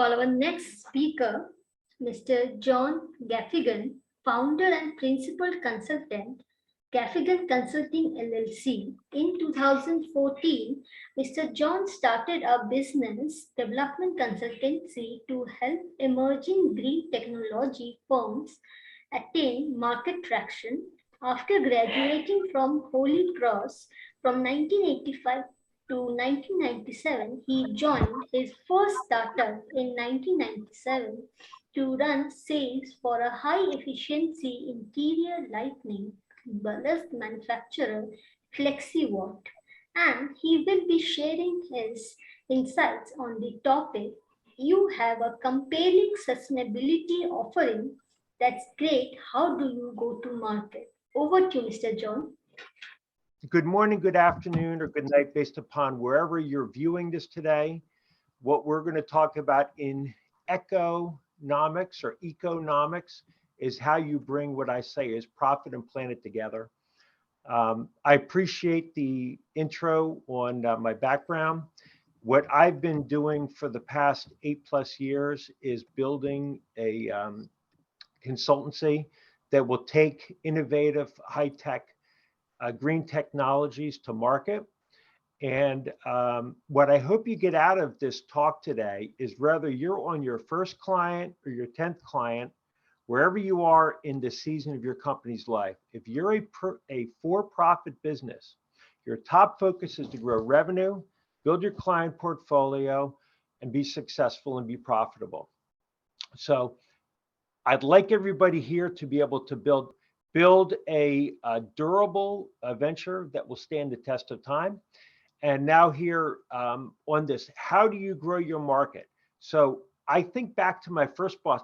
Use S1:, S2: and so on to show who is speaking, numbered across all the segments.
S1: call our next speaker, Mr. John Gaffigan, founder and principal consultant, Gaffigan Consulting LLC. In 2014, Mr. John started a business development consultancy to help emerging green technology firms attain market traction. After graduating from Holy Cross from 1985 to 1997, he joined his first startup in 1997 to run sales for a high-efficiency interior lighting ballast manufacturer, FlexiWatt, and he will be sharing his insights on the topic. You have a compelling sustainability offering. That's great. How do you go to market? Over to you, Mr. John.
S2: Good morning, good afternoon, or good night, based upon wherever you're viewing this today. What we're going to talk about in economics or economics is how you bring what I say is profit and planet together. I appreciate the intro on my background. What I've been doing for the past 8+ years is building a consultancy that will take innovative, high-tech, green technologies to market. And what I hope you get out of this talk today is whether you're on your first client or your 10th client, wherever you are in the season of your company's life, if you're a for-profit business, your top focus is to grow revenue, build your client portfolio, and be successful and be profitable. So I'd like everybody here to be able to build a durable venture that will stand the test of time. And now here on this, how do you grow your market? So I think back to my first boss.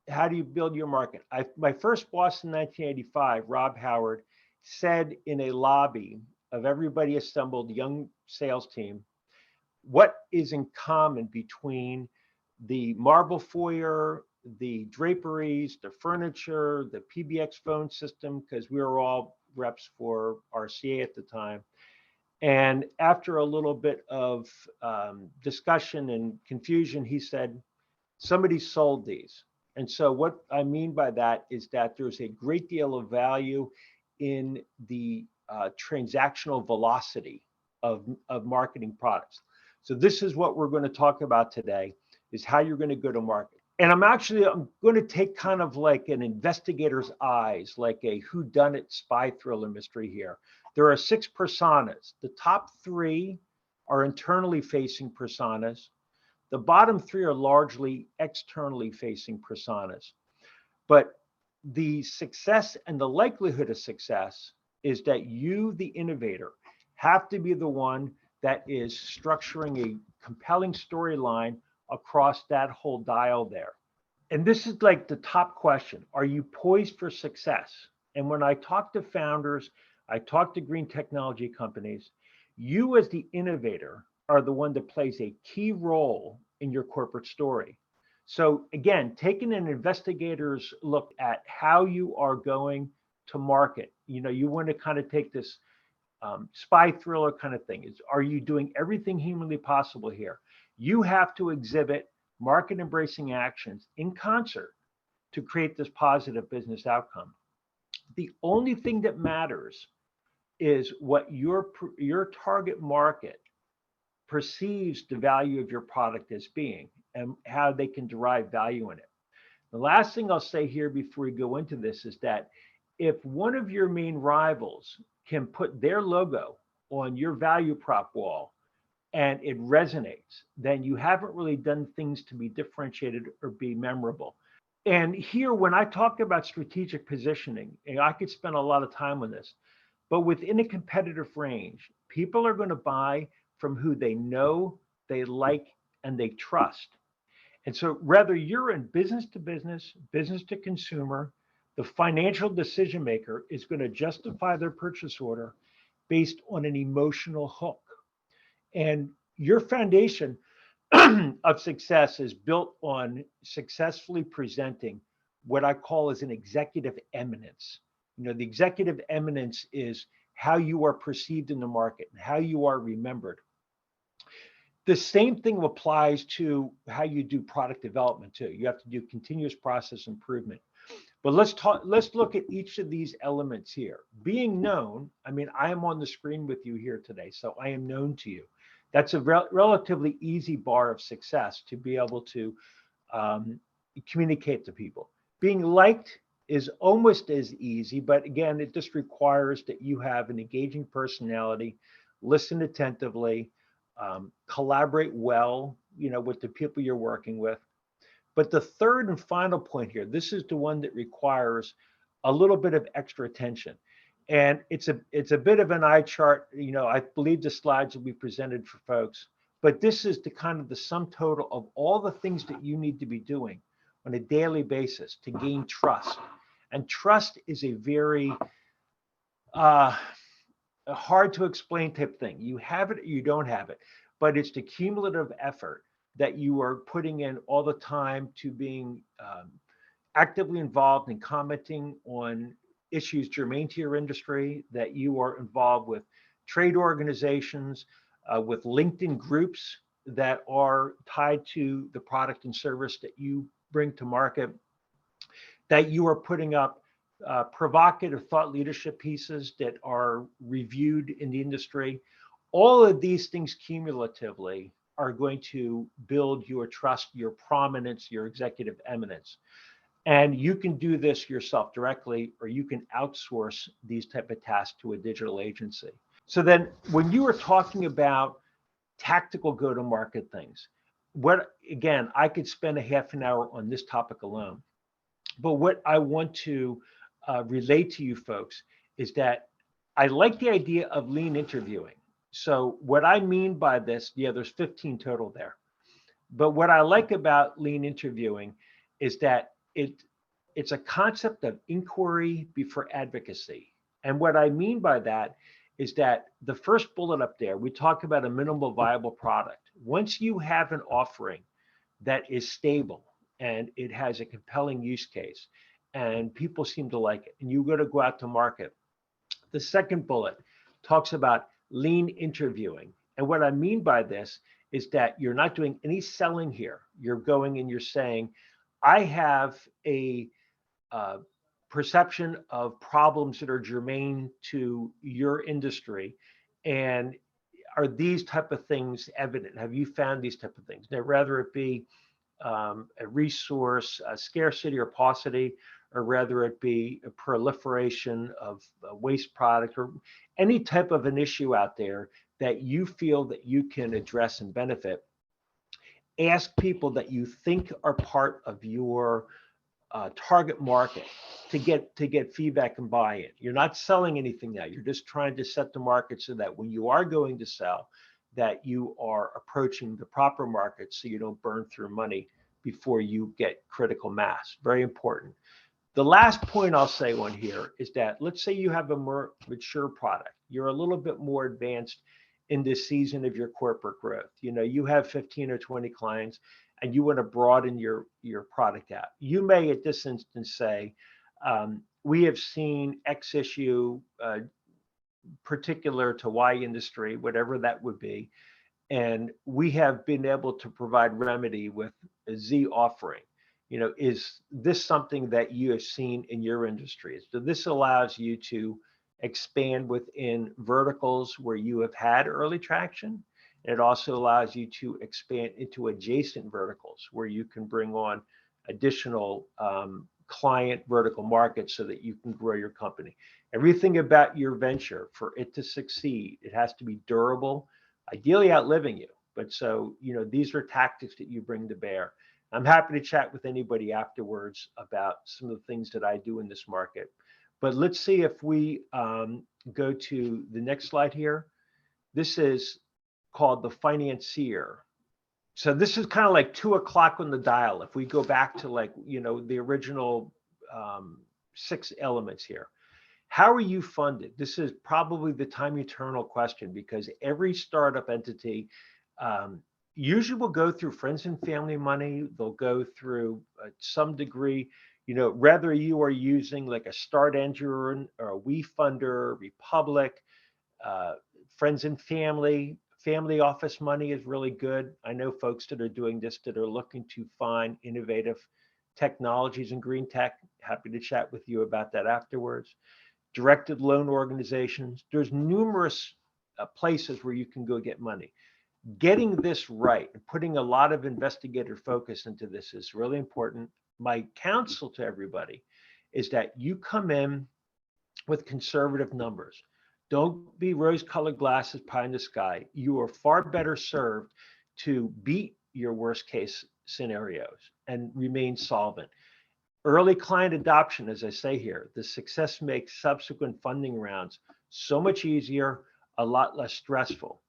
S2: How do you build your market? My first boss in 1985, Rob Howard, said in a lobby of everybody assembled, young sales team, what is in common between the marble foyer, the draperies, the furniture, the PBX phone system, because we were all reps for RCA at the time. And after a little bit of discussion and confusion, he said, somebody sold these. And so what I mean by that is that there's a great deal of value in the transactional velocity of marketing products. So this is what we're going to talk about today, is how you're going to go to market. And I'm going to take kind of like an investigator's eyes, like a whodunit spy thriller mystery here. There are 6 personas. The top 3 are internally facing personas. The bottom 3 are largely externally facing personas. But the success and the likelihood of success is that you, the innovator, have to be the one that is structuring a compelling storyline across that whole dial there. And this is like the top question. Are you poised for success? And when I talk to founders, I talk to green technology companies, you as the innovator are the one that plays a key role in your corporate story. So again, taking an investigator's look at how you are going to market, you want to kind of take this spy thriller kind of thing. Are you doing everything humanly possible here? You have to exhibit market embracing actions in concert to create this positive business outcome. The only thing that matters is what your target market perceives the value of your product as being and how they can derive value in it. The last thing I'll say here before we go into this is that if one of your main rivals can put their logo on your value prop wall and it resonates, then you haven't really done things to be differentiated or be memorable. And here, when I talk about strategic positioning, and I could spend a lot of time on this, but within a competitive range, people are going to buy from who they know, they like, and they trust. And so whether you're in business to business, business to consumer, the financial decision maker is going to justify their purchase order based on an emotional hook. And your foundation of success is built on successfully presenting what I call as an executive eminence. The executive eminence is how you are perceived in the market and how you are remembered. The same thing applies to how you do product development too. You have to do continuous process improvement. But let's look at each of these elements here. Being known, I mean, I am on the screen with you here today, so I am known to you. That's a relatively easy bar of success to be able to communicate to people. Being liked is almost as easy, but again, it just requires that you have an engaging personality, listen attentively, collaborate well, with the people you're working with. But the third and final point here, this is the one that requires a little bit of extra attention. And it's a bit of an eye chart. I believe the slides will be presented for folks, but this is the kind of the sum total of all the things that you need to be doing on a daily basis to gain trust. And trust is a very hard to explain type thing. You have it, or you don't have it, but it's the cumulative effort that you are putting in all the time to being actively involved in commenting on issues germane to your industry, that you are involved with trade organizations, with LinkedIn groups that are tied to the product and service that you bring to market, that you are putting up provocative thought leadership pieces that are reviewed in the industry. All of these things cumulatively are going to build your trust, your prominence, your executive eminence. And you can do this yourself directly, or you can outsource these type of tasks to a digital agency. So then when you are talking about tactical go-to-market things, again, I could spend a half an hour on this topic alone. But what I want to relate to you folks is that I like the idea of lean interviewing. So what I mean by this, there's 15 total there. But what I like about lean interviewing is that it's a concept of inquiry before advocacy. And what I mean by that is that the first bullet up there, we talk about a minimal viable product. Once you have an offering that is stable and it has a compelling use case and people seem to like it, and you're going to go out to market. The second bullet talks about lean interviewing. And what I mean by this is that you're not doing any selling here. You're going and you're saying, I have a perception of problems that are germane to your industry. And are these type of things evident? Have you found these type of things? Now, whether it be a resource, a scarcity or paucity, or whether it be a proliferation of waste product, or any type of an issue out there that you feel that you can address and benefit, ask people that you think are part of your target market to get feedback and buy-in. You're not selling anything now. You're just trying to set the market so that when you are going to sell, that you are approaching the proper market so you don't burn through money before you get critical mass. Very important. The last point I'll say on here is that let's say you have a more mature product. You're a little bit more advanced in this season of your corporate growth. You have 15 or 20 clients and you want to broaden your product out. You may at this instance say, we have seen X issue particular to Y industry, whatever that would be, and we have been able to provide remedy with a Z offering. Is this something that you have seen in your industry? So this allows you to expand within verticals where you have had early traction. It also allows you to expand into adjacent verticals where you can bring on additional client vertical markets so that you can grow your company. Everything about your venture, for it to succeed, it has to be durable, ideally outliving you. But so, these are tactics that you bring to bear. I'm happy to chat with anybody afterwards about some of the things that I do in this market. But let's see if we go to the next slide here. This is called the financier. So this is kind of like 2 o'clock on the dial. If we go back to the original 6 elements here. How are you funded? This is probably the time eternal question, because every startup entity usually will go through friends and family money. They'll go through some degree, whether you are using like a Start Engine or a WeFunder, Republic, friends and family, family office money is really good. I know folks that are doing this that are looking to find innovative technologies in green tech. Happy to chat with you about that afterwards. Directed loan organizations. There's numerous places where you can go get money. Getting this right and putting a lot of investigator focus into this is really important. My counsel to everybody is that you come in with conservative numbers. Don't be rose-colored glasses pie in the sky. You are far better served to beat your worst case scenarios and remain solvent. Early client adoption, as I say here, the success makes subsequent funding rounds so much easier, a lot less stressful.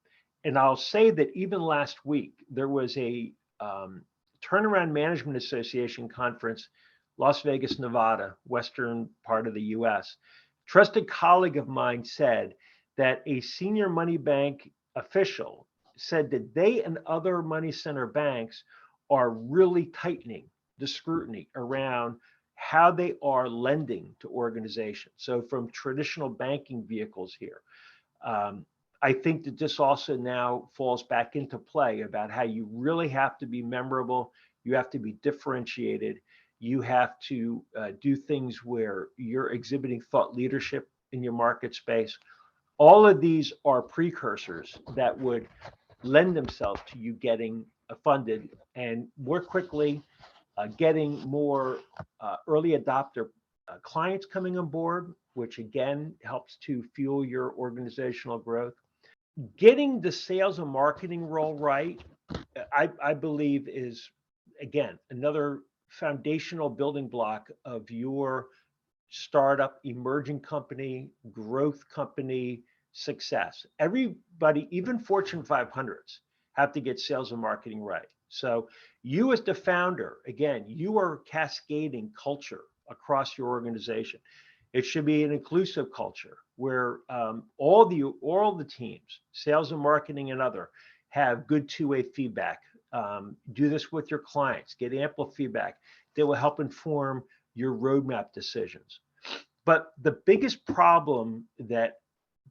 S2: And I'll say that even last week, there was a Turnaround Management Association conference, Las Vegas, Nevada, western part of the US. Trusted colleague of mine said that a senior money bank official said that they and other money center banks are really tightening the scrutiny around how they are lending to organizations. So from traditional banking vehicles here. I think that this also now falls back into play about how you really have to be memorable. You have to be differentiated. You have to do things where you're exhibiting thought leadership in your market space. All of these are precursors that would lend themselves to you getting funded and more quickly getting more early adopter clients coming on board, which again helps to fuel your organizational growth. Getting the sales and marketing role right, I believe is, again, another foundational building block of your startup, emerging company, growth company success. Everybody, even Fortune 500s, have to get sales and marketing right. So you as the founder, again, you are cascading culture across your organization. It should be an inclusive culture where all the teams, sales and marketing and other, have good two-way feedback. Do this with your clients, get ample feedback that will help inform your roadmap decisions. But the biggest problem that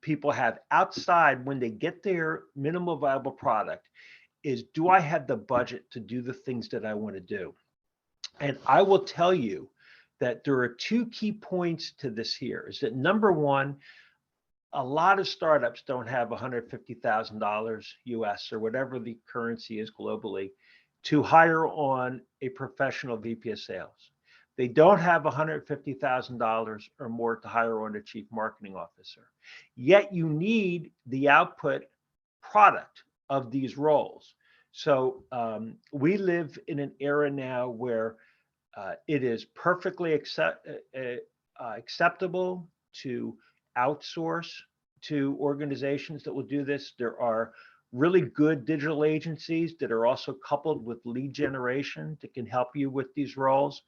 S2: people have outside when they get their minimal viable product is, do I have the budget to do the things that I want to do? And I will tell you that there are two key points to this here, is that number one, a lot of startups don't have $150,000 US or whatever the currency is globally to hire on a professional VP of sales. They don't have $150,000 or more to hire on a chief marketing officer. Yet you need the output product of these roles. So we live in an era now where it is perfectly acceptable to outsource to organizations that will do this. There are really good digital agencies that are also coupled with lead generation that can help you with these roles.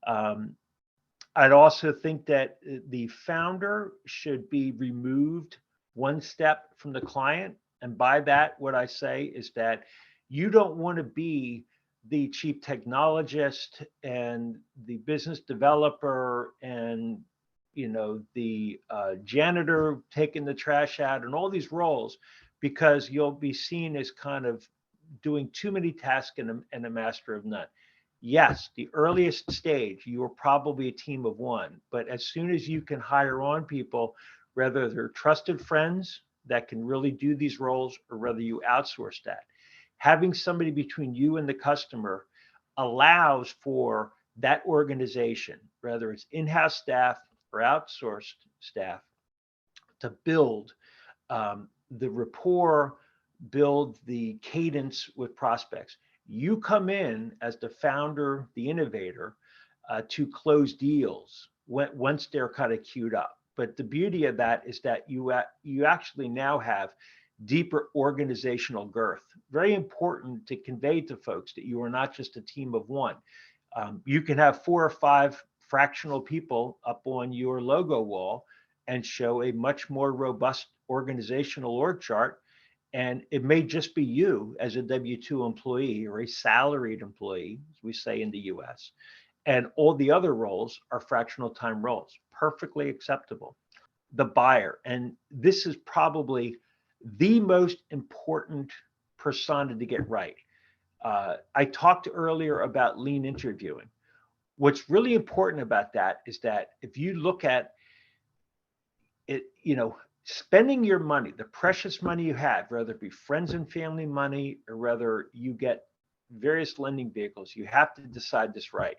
S2: I'd also think that the founder should be removed one step from the client. And by that, what I say is that you don't want to be the chief technologist and the business developer and the janitor taking the trash out and all these roles, because you'll be seen as kind of doing too many tasks and a master of none. Yes, the earliest stage, you are probably a team of one, but as soon as you can hire on people, whether they're trusted friends that can really do these roles or whether you outsource that, having somebody between you and the customer allows for that organization, whether it's in-house staff or outsourced staff, to build the rapport, build the cadence with prospects. You come in as the founder, the innovator, to close deals once they're kind of queued up. But the beauty of that is that you actually now have deeper organizational girth. Very important to convey to folks that you are not just a team of one. You can have 4 or 5 fractional people up on your logo wall and show a much more robust organizational org chart. And it may just be you as a W-2 employee or a salaried employee, as we say in the US. And all the other roles are fractional time roles, perfectly acceptable. The buyer, and this is probably the most important persona to get right. I talked earlier about lean interviewing. What's really important about that is that if you look at it, spending your money, the precious money you have, whether it be friends and family money or whether you get various lending vehicles, you have to decide this right.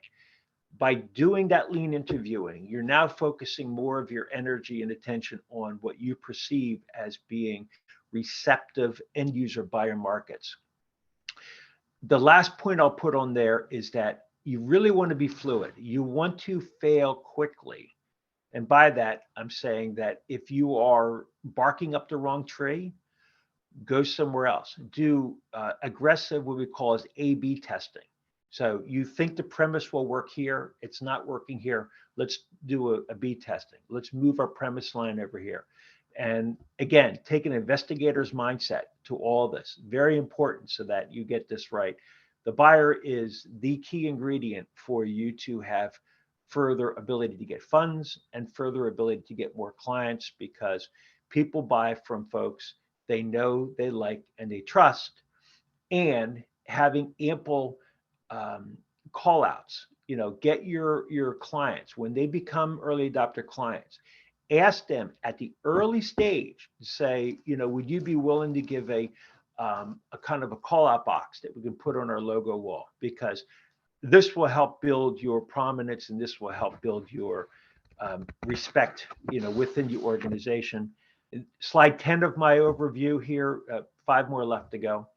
S2: By doing that lean interviewing, you're now focusing more of your energy and attention on what you perceive as being receptive end user buyer markets. The last point I'll put on there is that you really want to be fluid. You want to fail quickly. And by that, I'm saying that if you are barking up the wrong tree, go somewhere else. Do aggressive, what we call as A/B testing. So you think the premise will work here, it's not working here. Let's do a B testing. Let's move our premise line over here. And again, take an investigator's mindset to all this. Very important so that you get this right. The buyer is the key ingredient for you to have further ability to get funds and further ability to get more clients, because people buy from folks they know, they like, and they trust, and having ample call outs. Get your clients when they become early adopter clients. Ask them at the early stage to say, would you be willing to give a kind of a call out box that we can put on our logo wall? Because this will help build your prominence, and this will help build your respect, within the organization. Slide 10 of my overview here, 5 more left to go.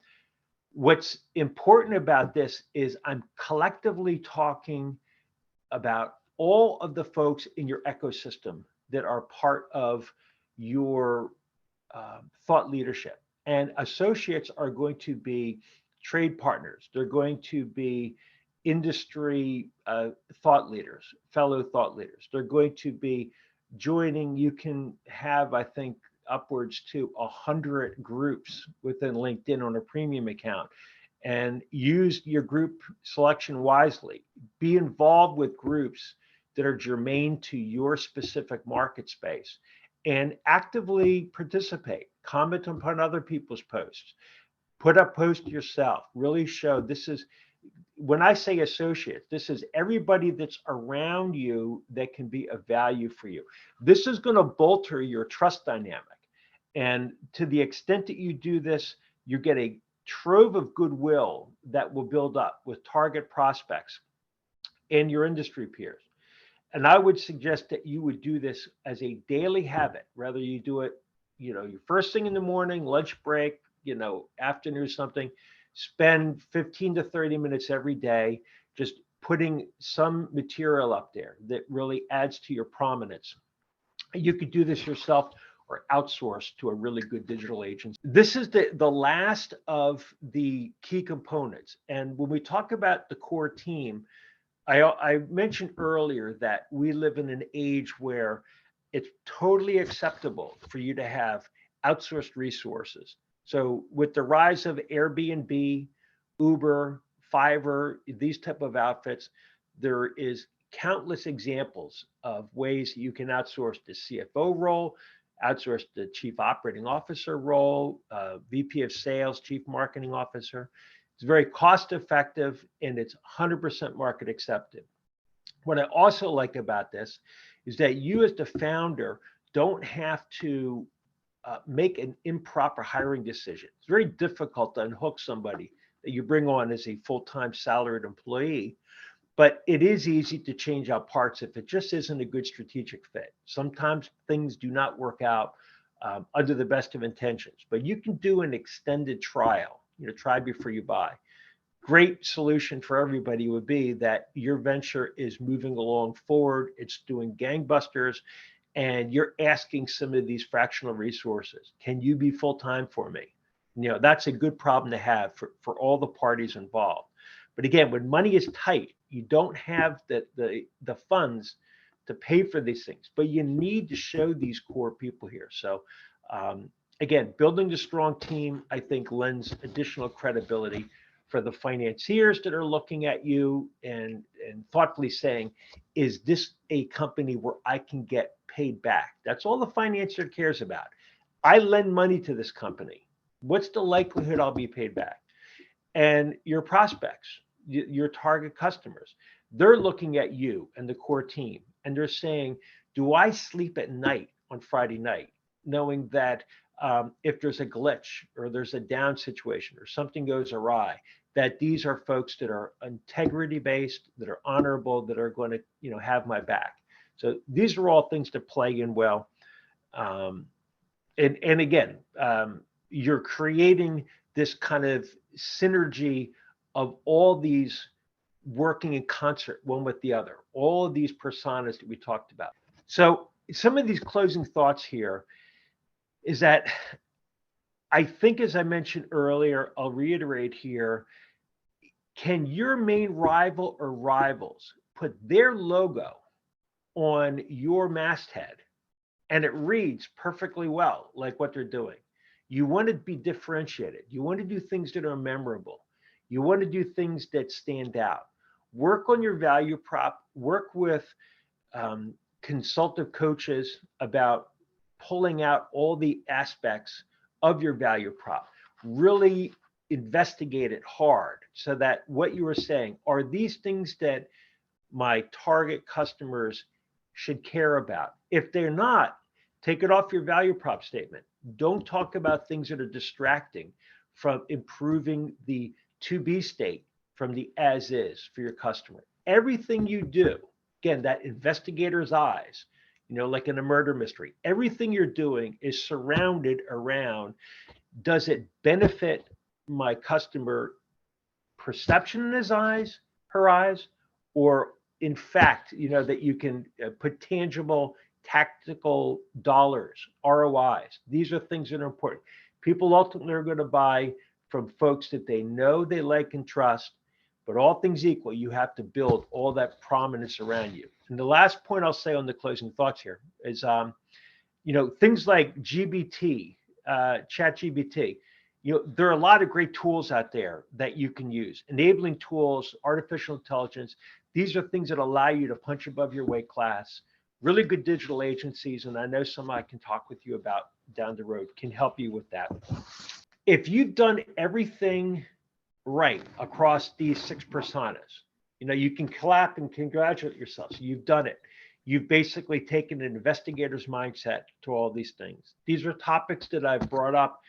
S2: What's important about this is I'm collectively talking about all of the folks in your ecosystem that are part of your thought leadership. And associates are going to be trade partners. They're going to be industry thought leaders, fellow thought leaders. They're going to be joining. You can have, I think, upwards to 100 groups within LinkedIn on a premium account, and use your group selection wisely. Be involved with groups that are germane to your specific market space, and actively participate. Comment upon other people's posts. Put up posts yourself. Really show this is, when I say associate, this is everybody that's around you that can be of value for you. This is going to bolster your trust dynamic. And to the extent that you do this, you get a trove of goodwill that will build up with target prospects and your industry peers. And I would suggest that you would do this as a daily habit, whether you do it, your first thing in the morning, lunch break, afternoon, something. Spend 15 to 30 minutes every day just putting some material up there that really adds to your prominence. You could do this yourself or outsource to a really good digital agency. This is the last of the key components. And when we talk about the core team, I mentioned earlier that we live in an age where it's totally acceptable for you to have outsourced resources. So with the rise of Airbnb, Uber, Fiverr, these type of outfits, there is countless examples of ways you can outsource the CFO role, outsource the chief operating officer role, VP of sales, chief marketing officer. It's very cost effective, and it's 100% market accepted. What I also like about this is that you as the founder don't have to make an improper hiring decision. It's very difficult to unhook somebody that you bring on as a full-time salaried employee, but it is easy to change out parts if it just isn't a good strategic fit. Sometimes things do not work out under the best of intentions, but you can do an extended trial, try before you buy. Great solution for everybody would be that your venture is moving along forward, it's doing gangbusters, and you're asking some of these fractional resources, can you be full-time for me? That's a good problem to have for all the parties involved. But again, when money is tight, you don't have the funds to pay for these things, but you need to show these core people here. So again, building a strong team, I think, lends additional credibility for the financiers that are looking at you and thoughtfully saying, is this a company where I can get paid back? That's all the financier cares about. I lend money to this company. What's the likelihood I'll be paid back? And your prospects, your target customers, they're looking at you and the core team, and they're saying, do I sleep at night on Friday night, knowing that if there's a glitch or there's a down situation or something goes awry, that these are folks that are integrity based, that are honorable, that are going to, have my back. So these are all things that play in well. Um, and again, you're creating this kind of synergy of all these working in concert one with the other, all of these personas that we talked about. So some of these closing thoughts here is that I think, as I mentioned earlier, I'll reiterate here, can your main rival or rivals put their logo on your masthead and it reads perfectly well, like what they're doing? You want to be differentiated. You want to do things that are memorable. You want to do things that stand out. Work on your value prop. Work with consultative coaches about pulling out all the aspects of your value prop. Really investigate it hard so that what you were saying, are these things that my target customers should care about? If they're not, take it off your value prop statement. Don't talk about things that are distracting from improving the to be state from the as is for your customer. Everything you do, again, that investigator's eyes, like in a murder mystery, everything you're doing is surrounded around, does it benefit my customer perception in his eyes, her eyes, or in fact, that you can put tangible tactical dollars, ROIs. These are things that are important. People ultimately are going to buy from folks that they know, they like, and trust. But all things equal, you have to build all that prominence around you. And the last point I'll say on the closing thoughts here is, things like GBT, ChatGBT. There are a lot of great tools out there that you can use. Enabling tools, artificial intelligence. These are things that allow you to punch above your weight class. Really good digital agencies, and I know some I can talk with you about down the road, can help you with that. If you've done everything right across these 6 personas, you can clap and congratulate yourself. So you've done it. You've basically taken an investigator's mindset to all these things. These are topics that I've brought up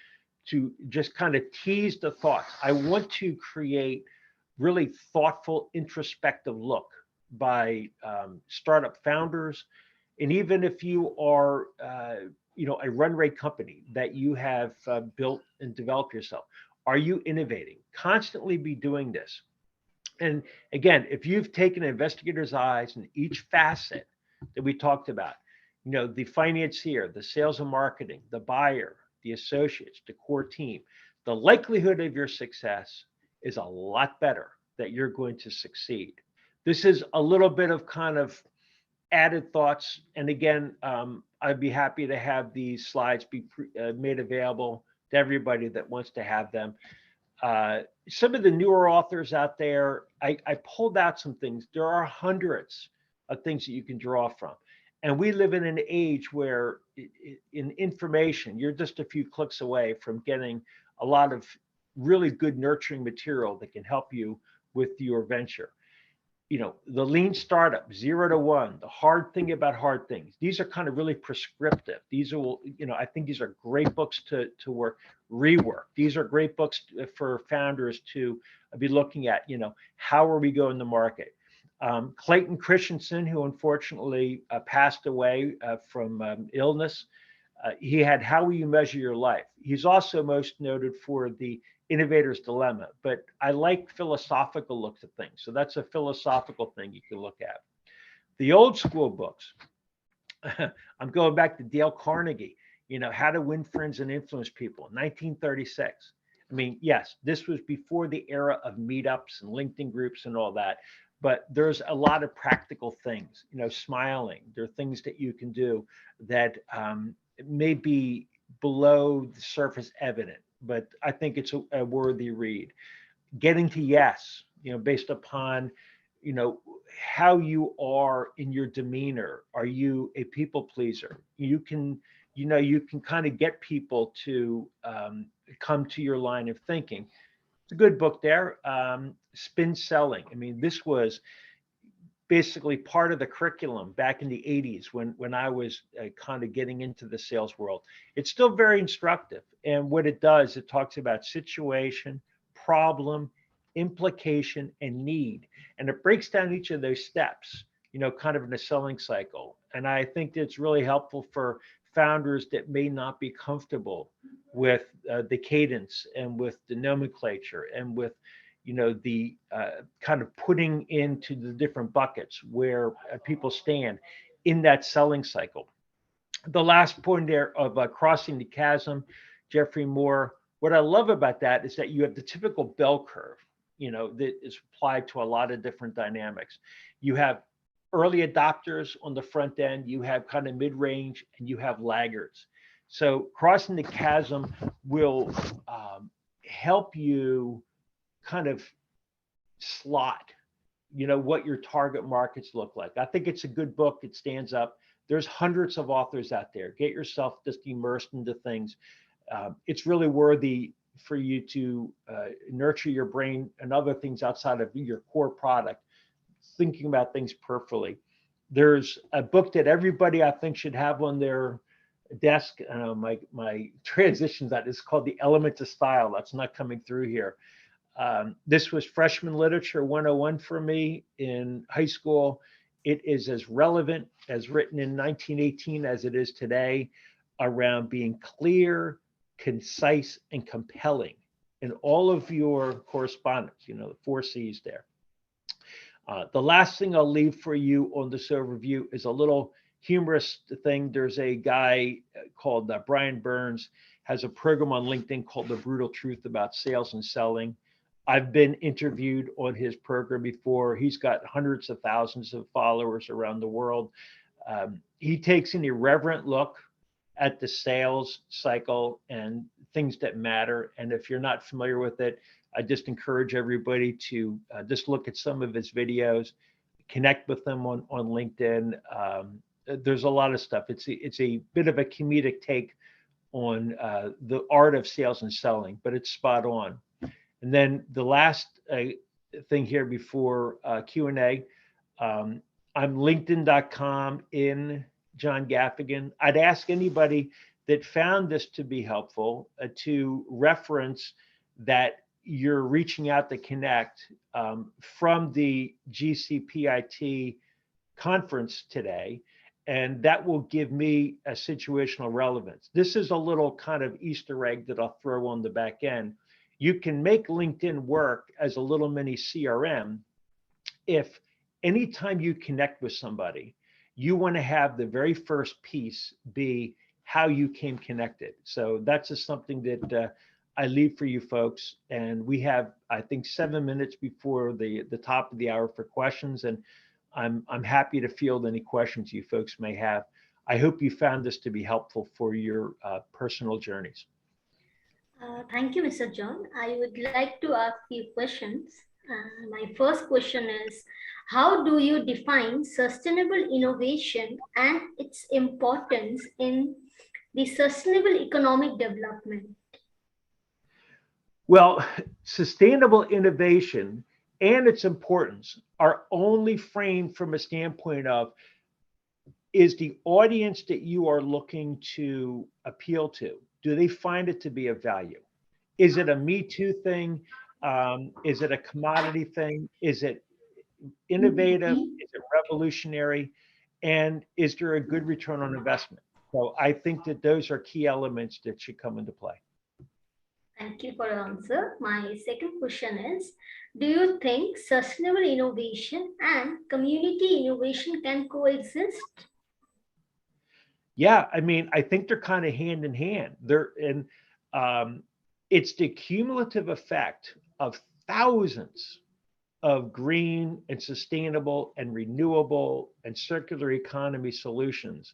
S2: to just kind of tease the thoughts. I want to create really thoughtful, introspective look by startup founders. And even if you are, a run rate company that you have built and developed yourself, are you innovating? Constantly be doing this. And again, if you've taken an investigator's eyes in each facet that we talked about, the financier, the sales and marketing, the buyer, the associates, the core team, the likelihood of your success is a lot better that you're going to succeed. This is a little bit of kind of added thoughts. And again, I'd be happy to have these slides be made available to everybody that wants to have them. Some of the newer authors out there, I pulled out some things. There are hundreds of things that you can draw from. And we live in an age where in information, you're just a few clicks away from getting a lot of really good nurturing material that can help you with your venture. The lean startup, 0 to 1, the hard thing about hard things. These are kind of really prescriptive. These are, I think these are great books to work, rework. These are great books for founders to be looking at, how are we going to market? Clayton Christensen, who unfortunately passed away from illness, he had How Will You Measure Your Life? He's also most noted for the Innovator's Dilemma, but I like philosophical looks at things. So that's a philosophical thing you can look at. The old school books, I'm going back to Dale Carnegie, How to Win Friends and Influence People, 1936. I mean, yes, this was before the era of meetups and LinkedIn groups and all that, but there's a lot of practical things, smiling. There are things that you can do that may be below the surface evident, but I think it's a worthy read. Getting to Yes, based upon, how you are in your demeanor. Are you a people pleaser? You can you can kind of get people to come to your line of thinking. It's a good book there. Spin Selling. I mean, this was basically part of the curriculum back in the 80s when I was kind of getting into the sales world. It's still very instructive. And what it does, it talks about situation, problem, implication, and need. And it breaks down each of those steps, kind of in a selling cycle. And I think it's really helpful for founders that may not be comfortable with the cadence and with the nomenclature and with the kind of putting into the different buckets where people stand in that selling cycle. The last point there of crossing the chasm, Jeffrey Moore, what I love about that is that you have the typical bell curve, that is applied to a lot of different dynamics. You have early adopters on the front end, you have kind of mid-range, and you have laggards. So crossing the chasm will help you kind of slot, what your target markets look like. I think it's a good book. It stands up. There's hundreds of authors out there. Get yourself just immersed into things. It's really worthy for you to nurture your brain and other things outside of your core product, thinking about things peripherally. There's a book that everybody I think should have on their desk. My transitions that is called The Elements of Style. That's not coming through here. This was freshman literature 101 for me in high school. It is as relevant as written in 1918 as it is today, around being clear, concise, and compelling in all of your correspondence, the 4 C's there. The last thing I'll leave for you on this overview is a little humorous thing. There's a guy called Brian Burns, has a program on LinkedIn called The Brutal Truth about sales and selling. I've been interviewed on his program before. He's got hundreds of thousands of followers around the world. He takes an irreverent look at the sales cycle and things that matter. And if you're not familiar with it, I just encourage everybody to just look at some of his videos, connect with them on LinkedIn. There's a lot of stuff. It's a bit of a comedic take on the art of sales and selling, but it's spot on. And then the last thing here before Q&A, I'm linkedin.com in John Gaffigan. I'd ask anybody that found this to be helpful to reference that you're reaching out to connect from the GCPIT conference today, and that will give me a situational relevance. This is a little kind of Easter egg that I'll throw on the back end. You can make LinkedIn work as a little mini CRM if anytime you connect with somebody, you want to have the very first piece be how you came connected. So that's just something that I leave for you folks. And we have, I think, 7 minutes before the top of the hour for questions. And I'm happy to field any questions you folks may have. I hope you found this to be helpful for your personal journeys.
S1: Thank you, Mr. John. I would like to ask you questions. My first question is, how do you define sustainable innovation and its importance in the sustainable economic development?
S2: Well, sustainable innovation and its importance are only framed from a standpoint of, is the audience that you are looking to appeal to, do they find it to be of value? Is it a Me Too thing? Is it a commodity thing? Is it innovative? Is it revolutionary? And is there a good return on investment? So I think that those are key elements that should come into play.
S1: Thank you for your answer. My second question is, do you think sustainable innovation and community innovation can coexist?
S2: Yeah, I mean, I think they're kind of hand in hand. It's the cumulative effect of thousands of green and sustainable and renewable and circular economy solutions.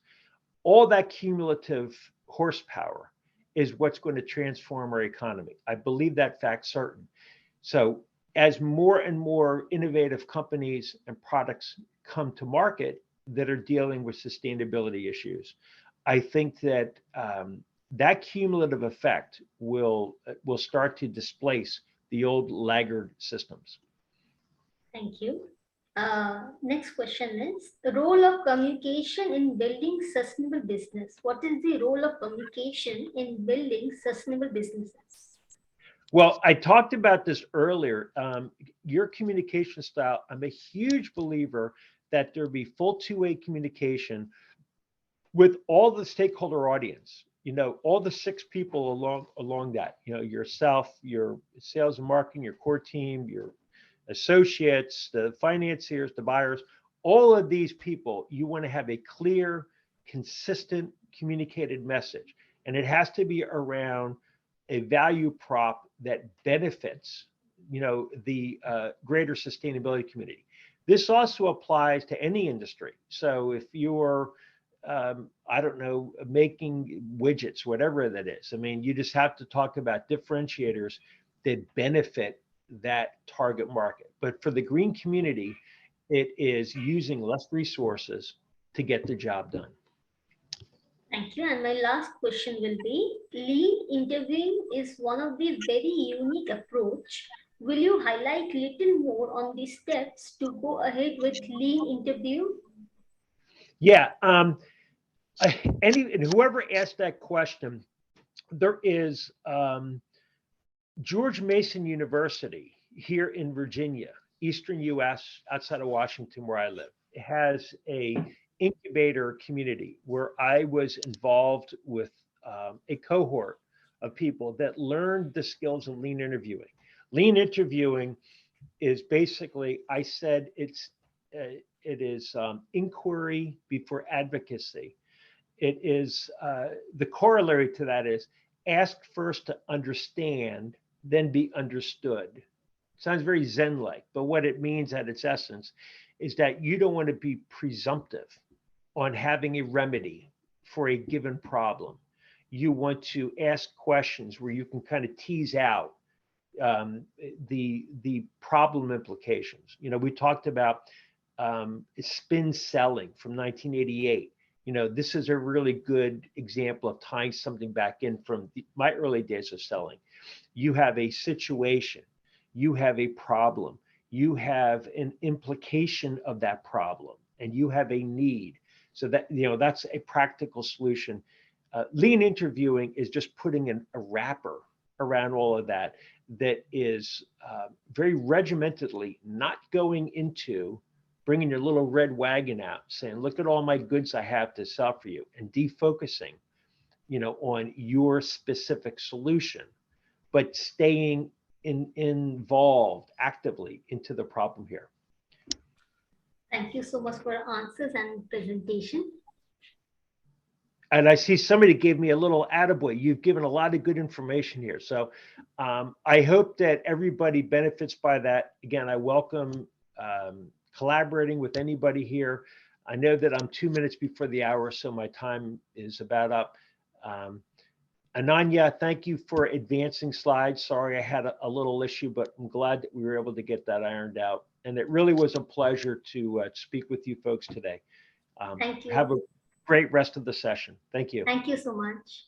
S2: All that cumulative horsepower is what's going to transform our economy. I believe that fact certain. So as more and more innovative companies and products come to market that are dealing with sustainability issues, I think that that cumulative effect will start to displace the old laggard systems.
S1: Thank you. Next question is the role of communication in building sustainable business. What is the role of communication in building sustainable businesses?
S2: Well, I talked about this earlier. Your communication style, I'm a huge believer that there be full two-way communication with all the stakeholder audience, all the 6 people along that, yourself, your sales and marketing, your core team, your associates, the financiers, the buyers, all of these people, you want to have a clear, consistent, communicated message. And it has to be around a value prop that benefits, the greater sustainability community. This also applies to any industry. So if you're, I don't know, making widgets, whatever that is, I mean, you just have to talk about differentiators that benefit that target market. But for the green community, it is using less resources to get the job done.
S1: Thank you. And my last question will be, lean interviewing is one of the very unique approach. Will you highlight little more on the steps to go ahead with lean interview?
S2: Yeah. Whoever asked that question, there is George Mason University here in Virginia, Eastern US, outside of Washington, where I live. It has a incubator community where I was involved with a cohort of people that learned the skills of lean interviewing. Lean interviewing is basically, I said it is inquiry before advocacy. It is the corollary to that is ask first to understand, then be understood. Sounds very Zen-like, but what it means at its essence is that you don't want to be presumptive on having a remedy for a given problem. You want to ask questions where you can kind of tease out the problem implications. We talked about spin selling from 1988. This is a really good example of tying something back in from my early days of selling. You have a situation, you have a problem, you have an implication of that problem, and you have a need. So that, that's a practical solution. Lean interviewing is just putting a wrapper around all of that is very regimentedly not going into bringing your little red wagon out saying, look at all my goods I have to sell for you, and defocusing, on your specific solution, but staying involved actively into the problem here.
S1: Thank you so much for your answers and presentation.
S2: And I see somebody gave me a little attaboy. You've given a lot of good information here. So I hope that everybody benefits by that. Again, I welcome collaborating with anybody here. I know that I'm 2 minutes before the hour, so my time is about up. Ananya, thank you for advancing slides. Sorry, I had a little issue, but I'm glad that we were able to get that ironed out. And it really was a pleasure to speak with you folks today.
S1: Thank you.
S2: Have a great rest of the session. Thank you.
S1: Thank you so much.